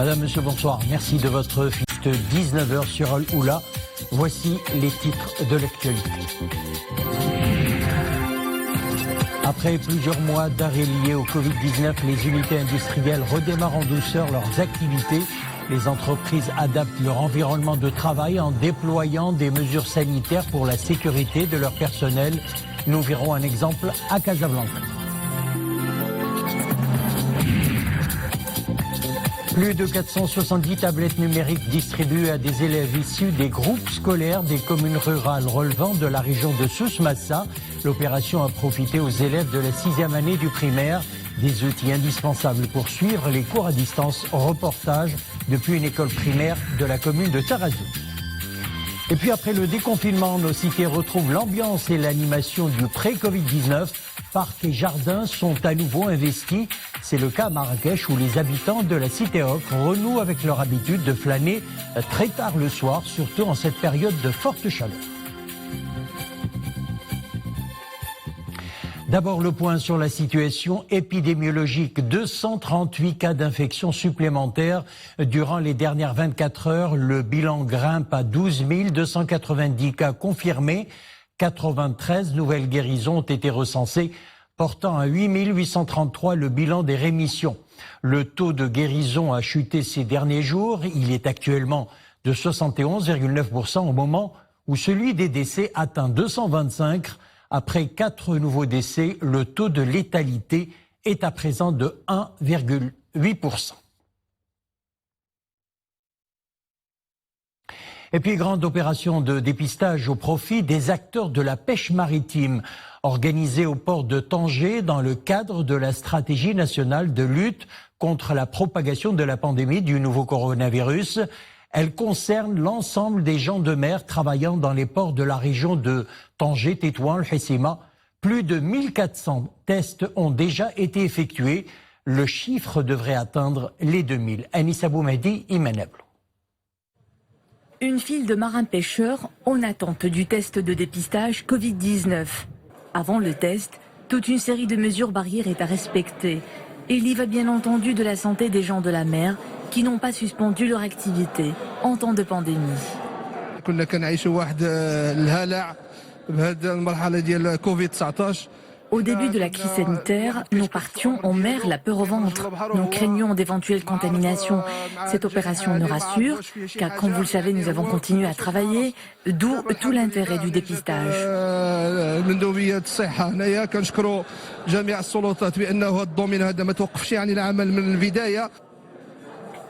Madame, Monsieur, bonsoir. Merci de votre fête 19h sur Al-Oula. Voici les titres de l'actualité. Après plusieurs mois d'arrêt liés au Covid-19, les unités industrielles redémarrent en douceur leurs activités. Les entreprises adaptent leur environnement de travail en déployant des mesures sanitaires pour la sécurité de leur personnel. Nous verrons un exemple à Casablanca. Plus de 470 tablettes numériques distribuées à des élèves issus des groupes scolaires des communes rurales relevant de la région de Souss-Massa. L'opération a profité aux élèves de la 6e année du primaire. Des outils indispensables pour suivre les cours à distance. Reportage depuis une école primaire de la commune de Tarazout. Et puis après le déconfinement, nos cités retrouvent l'ambiance et l'animation du pré-Covid-19. Parcs et jardins sont à nouveau investis. C'est le cas à Marrakech où les habitants de la cité Oc renouent avec leur habitude de flâner très tard le soir, surtout en cette période de forte chaleur. D'abord, le point sur la situation épidémiologique. 238 cas d'infection supplémentaires durant les dernières 24 heures. Le bilan grimpe à 12 290 cas confirmés. 93 nouvelles guérisons ont été recensées, portant à 8 833 le bilan des rémissions. Le taux de guérison a chuté ces derniers jours. Il est actuellement de 71,9% au moment où celui des décès atteint 225. Après 4 nouveaux décès, le taux de létalité est à présent de 1,8%. Et puis, grande opération de dépistage au profit des acteurs de la pêche maritime, organisée au port de Tanger dans le cadre de la stratégie nationale de lutte contre la propagation de la pandémie du nouveau coronavirus. Elle concerne l'ensemble des gens de mer travaillant dans les ports de la région de Tanger, Tétouan, Hessima. Plus de 1400 tests ont déjà été effectués. Le chiffre devrait atteindre les 2000. Anissa Boumedi, Imanablo. Une file de marins-pêcheurs en attente du test de dépistage Covid-19. Avant le test, toute une série de mesures barrières est à respecter. Il y va bien entendu de la santé des gens de la mer qui n'ont pas suspendu leur activité en temps de pandémie. Au début de la crise sanitaire, nous partions en mer la peur au ventre. Nous craignions d'éventuelles contaminations. Cette opération nous rassure, car comme vous le savez, nous avons continué à travailler, d'où tout l'intérêt du dépistage.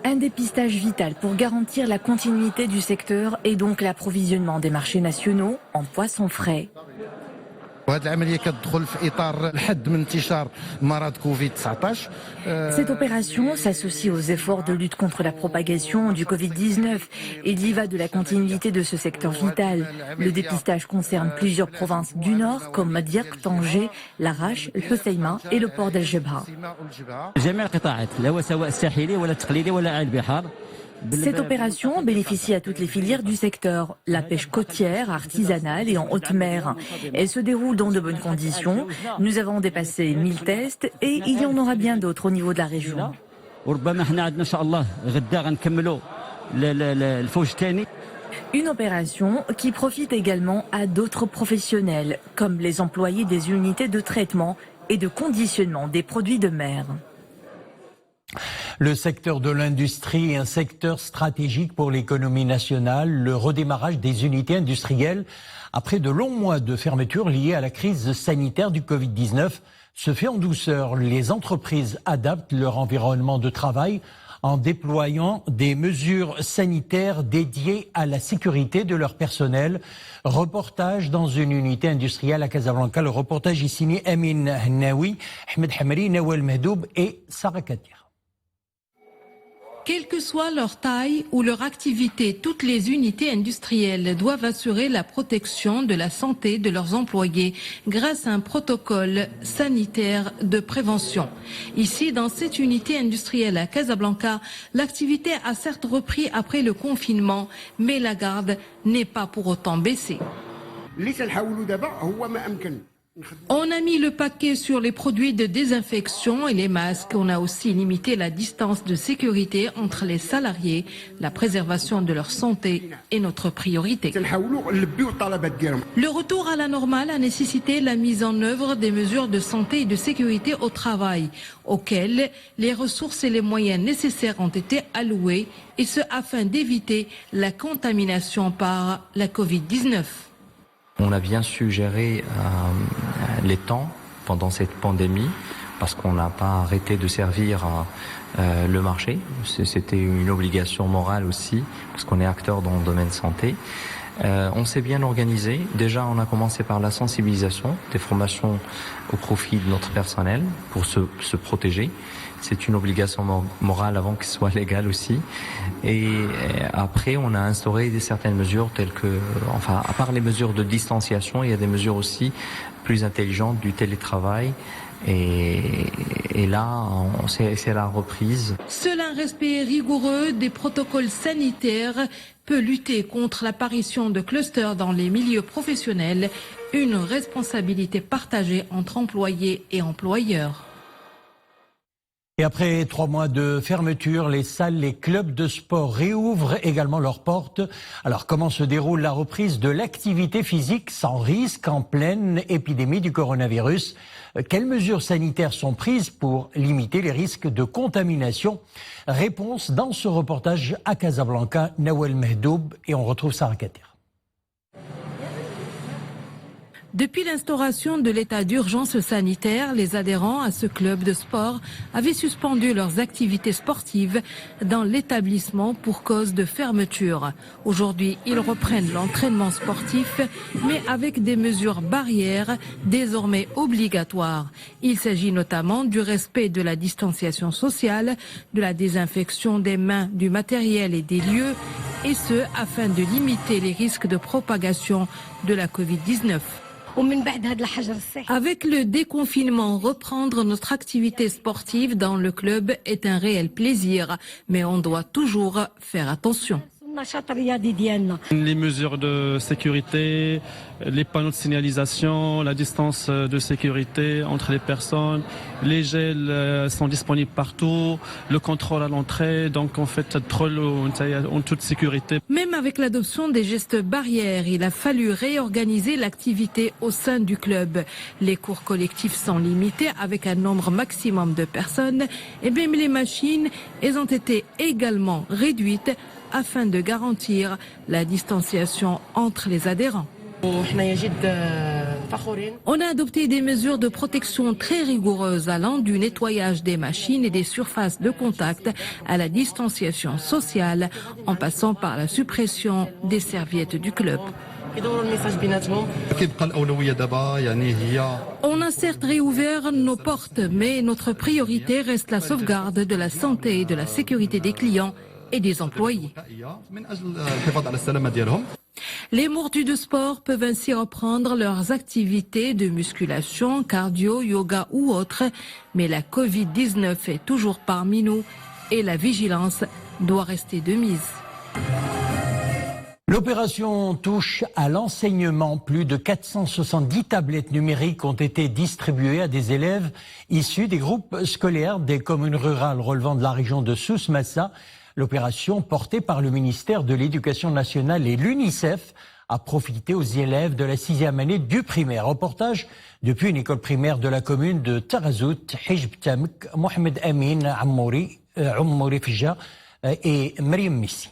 Un dépistage vital pour garantir la continuité du secteur et donc l'approvisionnement des marchés nationaux en poissons frais. Cette opération s'associe aux efforts de lutte contre la propagation du Covid-19. Il y va de la continuité de ce secteur vital. Le dépistage concerne plusieurs provinces du Nord comme Madiak, Tanger, Larache, le Hoceima et le port d'El Jebha. Cette opération bénéficie à toutes les filières du secteur, la pêche côtière, artisanale et en haute mer. Elle se déroule dans de bonnes conditions. Nous avons dépassé 1000 tests et il y en aura bien d'autres au niveau de la région. Une opération qui profite également à d'autres professionnels, comme les employés des unités de traitement et de conditionnement des produits de mer. Le secteur de l'industrie est un secteur stratégique pour l'économie nationale. Le redémarrage des unités industrielles, après de longs mois de fermeture liés à la crise sanitaire du Covid-19, se fait en douceur. Les entreprises adaptent leur environnement de travail en déployant des mesures sanitaires dédiées à la sécurité de leur personnel. Reportage dans une unité industrielle à Casablanca. Le reportage est signé Amin Hennaoui, Ahmed Hamari, Nawal Mahdoub et Sarah Katir. Quelle que soit leur taille ou leur activité, toutes les unités industrielles doivent assurer la protection de la santé de leurs employés grâce à un protocole sanitaire de prévention. Ici, dans cette unité industrielle à Casablanca, l'activité a certes repris après le confinement, mais la garde n'est pas pour autant baissée. On a mis le paquet sur les produits de désinfection et les masques. On a aussi limité la distance de sécurité entre les salariés. La préservation de leur santé est notre priorité. Le retour à la normale a nécessité la mise en œuvre des mesures de santé et de sécurité au travail, auxquelles les ressources et les moyens nécessaires ont été alloués, et ce afin d'éviter la contamination par la Covid-19. On a bien su gérer les temps pendant cette pandémie parce qu'on n'a pas arrêté de servir le marché. C'était une obligation morale aussi parce qu'on est acteur dans le domaine santé. On s'est bien organisé. Déjà, on a commencé par la sensibilisation, des formations au profit de notre personnel pour se protéger. C'est une obligation morale avant qu'elle soit légale aussi. Et après, on a instauré certaines mesures telles que, enfin, à part les mesures de distanciation, il y a des mesures aussi plus intelligentes du télétravail. Et là, c'est la reprise. Seul un respect rigoureux des protocoles sanitaires peut lutter contre l'apparition de clusters dans les milieux professionnels, une responsabilité partagée entre employés et employeurs. Et après 3 mois de fermeture, les salles, les clubs de sport réouvrent également leurs portes. Alors comment se déroule la reprise de l'activité physique sans risque en pleine épidémie du coronavirus? Quelles mesures sanitaires sont prises pour limiter les risques de contamination? Réponse dans ce reportage à Casablanca, Nawel Mehdoub, et on retrouve Sarah Kater. Depuis l'instauration de l'état d'urgence sanitaire, les adhérents à ce club de sport avaient suspendu leurs activités sportives dans l'établissement pour cause de fermeture. Aujourd'hui, ils reprennent l'entraînement sportif, mais avec des mesures barrières désormais obligatoires. Il s'agit notamment du respect de la distanciation sociale, de la désinfection des mains, du matériel et des lieux, et ce afin de limiter les risques de propagation de la Covid-19. Avec le déconfinement, reprendre notre activité sportive dans le club est un réel plaisir, mais on doit toujours faire attention. Les mesures de sécurité, les panneaux de signalisation, la distance de sécurité entre les personnes, les gels sont disponibles partout, le contrôle à l'entrée, donc en fait en toute sécurité. Même avec l'adoption des gestes barrières, il a fallu réorganiser l'activité au sein du club. Les cours collectifs sont limités avec un nombre maximum de personnes et même les machines, elles ont été également réduites afin de garantir la distanciation entre les adhérents. On a adopté des mesures de protection très rigoureuses allant du nettoyage des machines et des surfaces de contact à la distanciation sociale en passant par la suppression des serviettes du club. On a certes réouvert nos portes, mais notre priorité reste la sauvegarde de la santé et de la sécurité des clients et des employés. Les mordus de sport peuvent ainsi reprendre leurs activités de musculation, cardio, yoga ou autres, mais la Covid-19 est toujours parmi nous et la vigilance doit rester de mise. L'opération touche à l'enseignement. Plus de 470 tablettes numériques ont été distribuées à des élèves issus des groupes scolaires des communes rurales relevant de la région de Souss Massa. L'opération portée par le ministère de l'Éducation nationale et l'UNICEF a profité aux élèves de la 6e année du primaire. Reportage depuis une école primaire de la commune de Tarazout, Hijb Tamek, Mohamed Amin Ammouri Fija et Mariam Missi.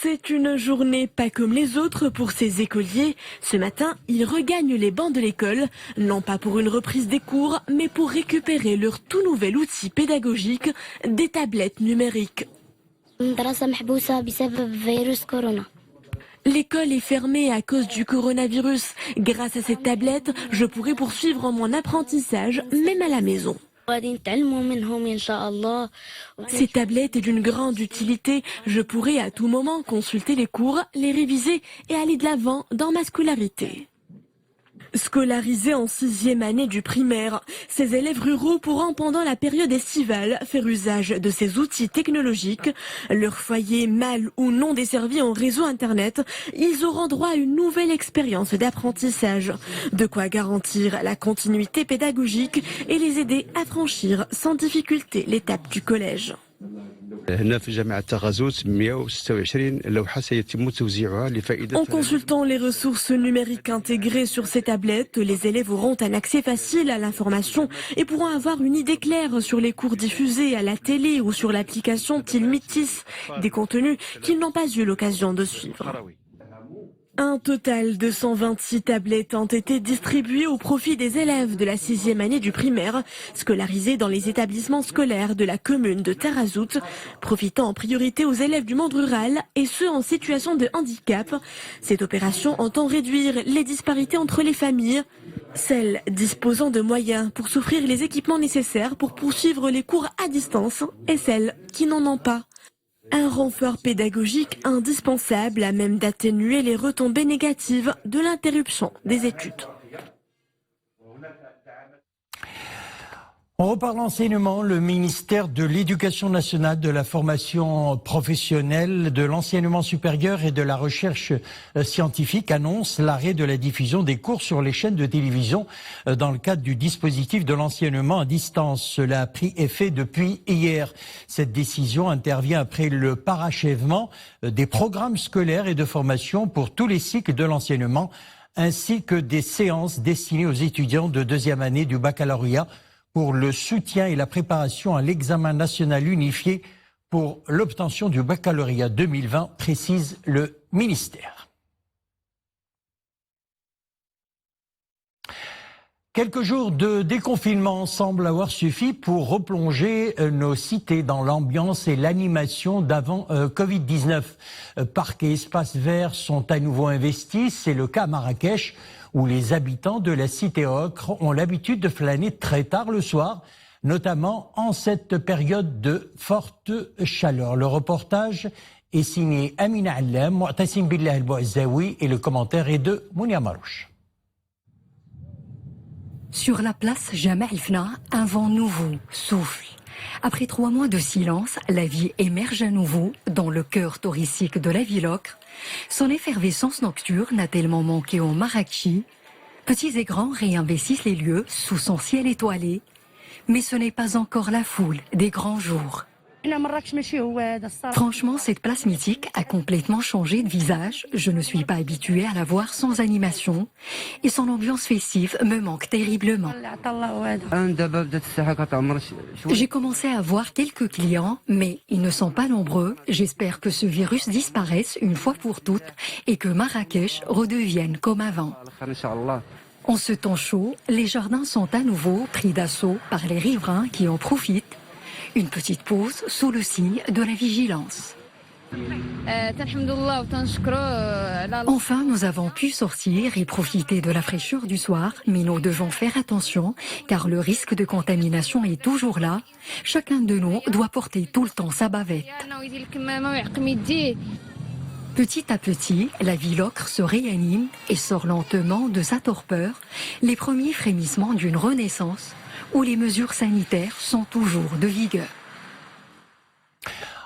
C'est une journée pas comme les autres pour ces écoliers. Ce matin, ils regagnent les bancs de l'école, non pas pour une reprise des cours, mais pour récupérer leur tout nouvel outil pédagogique, des tablettes numériques. L'école est fermée à cause du coronavirus. Grâce à cette tablette, je pourrai poursuivre mon apprentissage, même à la maison. Ces tablettes est d'une grande utilité. Je pourrai à tout moment consulter les cours, les réviser et aller de l'avant dans ma scolarité. Scolarisés en 6e année du primaire, ces élèves ruraux pourront pendant la période estivale faire usage de ces outils technologiques. Leur foyer mal ou non desservi en réseau internet, ils auront droit à une nouvelle expérience d'apprentissage. De quoi garantir la continuité pédagogique et les aider à franchir sans difficulté l'étape du collège. En consultant les ressources numériques intégrées sur ces tablettes, les élèves auront un accès facile à l'information et pourront avoir une idée claire sur les cours diffusés à la télé ou sur l'application Tilmitis, des contenus qu'ils n'ont pas eu l'occasion de suivre. Un total de 126 tablettes ont été distribuées au profit des élèves de la 6e année du primaire, scolarisés dans les établissements scolaires de la commune de Tarazout, profitant en priorité aux élèves du monde rural et ceux en situation de handicap. Cette opération entend réduire les disparités entre les familles, celles disposant de moyens pour s'offrir les équipements nécessaires pour poursuivre les cours à distance et celles qui n'en ont pas. Un renfort pédagogique indispensable à même d'atténuer les retombées négatives de l'interruption des études. On reparle enseignement. Le ministère de l'Éducation nationale, de la formation professionnelle, de l'enseignement supérieur et de la recherche scientifique annonce l'arrêt de la diffusion des cours sur les chaînes de télévision dans le cadre du dispositif de l'enseignement à distance. Cela a pris effet depuis hier. Cette décision intervient après le parachèvement des programmes scolaires et de formation pour tous les cycles de l'enseignement, ainsi que des séances destinées aux étudiants de deuxième année du baccalauréat pour le soutien et la préparation à l'examen national unifié pour l'obtention du baccalauréat 2020, précise le ministère. Quelques jours de déconfinement semblent avoir suffi pour replonger nos cités dans l'ambiance et l'animation d'avant Covid-19. Parcs et espaces verts sont à nouveau investis, c'est le cas à Marrakech, où les habitants de la cité ocre ont l'habitude de flâner très tard le soir, notamment en cette période de forte chaleur. Le reportage est signé Amina Allam, Mu'tasim Billah El-Bouazaoui et le commentaire est de Mounia Marouche. Sur la place Jamal Fna, un vent nouveau souffle. Après 3 mois de silence, la vie émerge à nouveau dans le cœur touristique de la ville ocre. Son effervescence nocturne a tellement manqué aux Marrakechis. Petits et grands réinvestissent les lieux sous son ciel étoilé. Mais ce n'est pas encore la foule des grands jours. Franchement, cette place mythique a complètement changé de visage. Je ne suis pas habituée à la voir sans animation. Et son ambiance festive me manque terriblement. J'ai commencé à voir quelques clients, mais ils ne sont pas nombreux. J'espère que ce virus disparaisse une fois pour toutes et que Marrakech redevienne comme avant. En ce temps chaud, les jardins sont à nouveau pris d'assaut par les riverains qui en profitent. Une petite pause sous le signe de la vigilance. Enfin, nous avons pu sortir et profiter de la fraîcheur du soir, mais nous devons faire attention car le risque de contamination est toujours là. Chacun de nous doit porter tout le temps sa bavette. Petit à petit, la ville ocre se réanime et sort lentement de sa torpeur, les premiers frémissements d'une renaissance où les mesures sanitaires sont toujours de vigueur.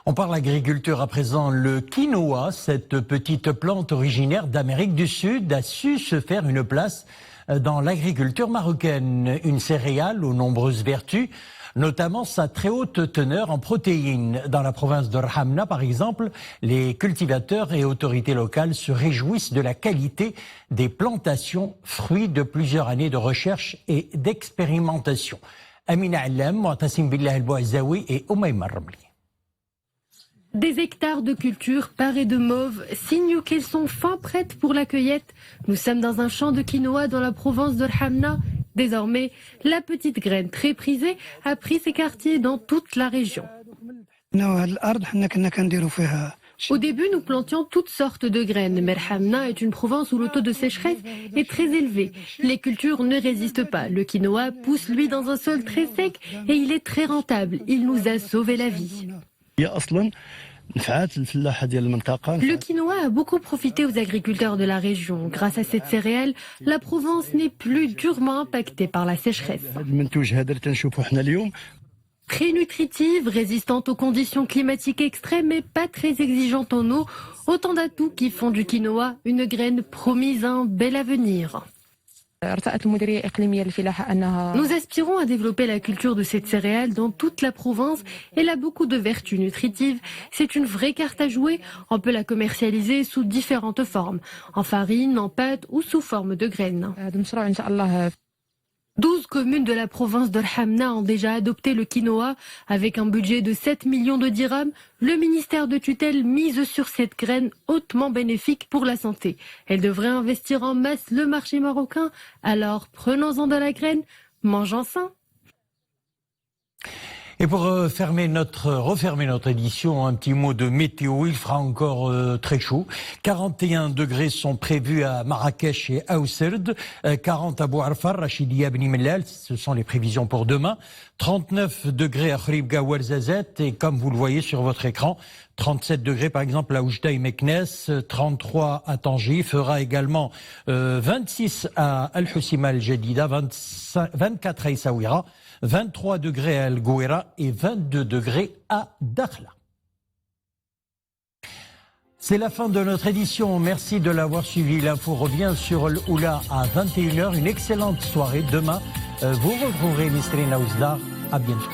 On parle agriculture à présent. Le quinoa, cette petite plante originaire d'Amérique du Sud, a su se faire une place dans l'agriculture marocaine. Une céréale aux nombreuses vertus, notamment sa très haute teneur en protéines. Dans la province de Rhamna, par exemple, les cultivateurs et autorités locales se réjouissent de la qualité des plantations, fruits de plusieurs années de recherche et d'expérimentation. Amina Allam, Mu'tasim Billah El-Bouazaoui et Oumaïma Ramli. Des hectares de culture parés de mauve signent qu'elles sont fin prêtes pour la cueillette. Nous sommes dans un champ de quinoa dans la province de Rhamna. Désormais, la petite graine très prisée a pris ses quartiers dans toute la région. Au début, nous plantions toutes sortes de graines, mais Rhamna est une province où le taux de sécheresse est très élevé. Les cultures ne résistent pas. Le quinoa pousse, lui, dans un sol très sec et il est très rentable. Il nous a sauvé la vie. Le quinoa a beaucoup profité aux agriculteurs de la région. Grâce à cette céréale, la Provence n'est plus durement impactée par la sécheresse. Très nutritive, résistante aux conditions climatiques extrêmes et pas très exigeante en eau, autant d'atouts qui font du quinoa une graine promise à un bel avenir. Nous aspirons à développer la culture de cette céréale dans toute la province. Elle a beaucoup de vertus nutritives. C'est une vraie carte à jouer. On peut la commercialiser sous différentes formes, en farine, en pâte ou sous forme de graines. 12 communes de la province de Hamna ont déjà adopté le quinoa. Avec un budget de 7 millions de dirhams, le ministère de tutelle mise sur cette graine hautement bénéfique pour la santé. Elle devrait investir en masse le marché marocain. Alors prenons-en de la graine, mangeons sain. Et pour refermer notre édition, un petit mot de météo. Il fera encore très chaud. 41 degrés sont prévus à Marrakech et Aousserd. 40 à Bouarfar, Rachidia, Beni Mellal. Ce sont les prévisions pour demain. 39 degrés à Khribga ou Alzazet. Et comme vous le voyez sur votre écran, 37 degrés par exemple à Oujda et Meknes. 33 à Tanger. Fera également 26 à Al-Husima Al-Jadida. 24 à Essaouira. 23 degrés à El Gouira et 22 degrés à Dakhla. C'est la fin de notre édition. Merci de l'avoir suivi. L'info revient sur l'Oula à 21h. Une excellente soirée. Demain, vous retrouverez Nisrine Aouzdar. À bientôt.